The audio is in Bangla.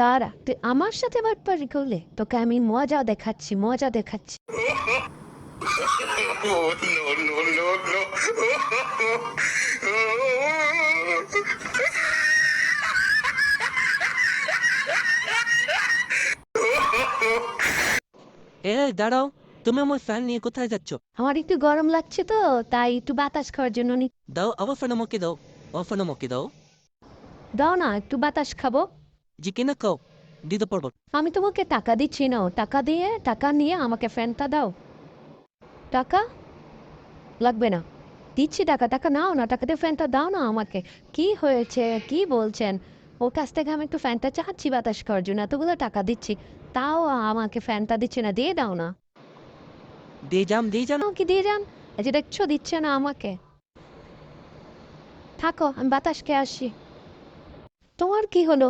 দাঁড়া, তুই আমার সাথে বাটপারি করলে? তোকে আমি মজা দেখাচ্ছি, মজা দেখাচ্ছি। Oh, no, no, no, no. দাঁড়াও, তুমি আমার ফ্যান নিয়ে কোথায় যাচ্ছ? আমার একটু গরম লাগছে তো, তাই একটু বাতাস খাওয়ার জন্য দাও, আমার ফ্যান আমাকে দাও, আমার ফ্যান আমাকে দাও। দাও না, একটু বাতাস খাবো। জি কিনা খাও, দিতে পারবো। আমি তোমাকে টাকা দিচ্ছি না, টাকা নিয়ে আমাকে ফ্যানটা দাও। টাকা লাগবে না, দিচ্ছি টাকা। টাকা নাও না, টাকা দিয়ে ফ্যানটা দাও না আমাকে। কি হয়েছে, কি বলছেন? ওর কাছ থেকে আমি একটু ফ্যানটা চাচ্ছি বাতাস খাওয়ার জন্য, এতগুলো টাকা দিচ্ছি, তাও আমাকে ফ্যানটা দিচ্ছে না। দিয়ে দাও না। দিয়ে যান। কি দিয়ে যান? এই যে দেখছো, দিচ্ছে না আমাকে। থাকো, আমি বাতাস খেয়ে আসি। তোমার কি হলো?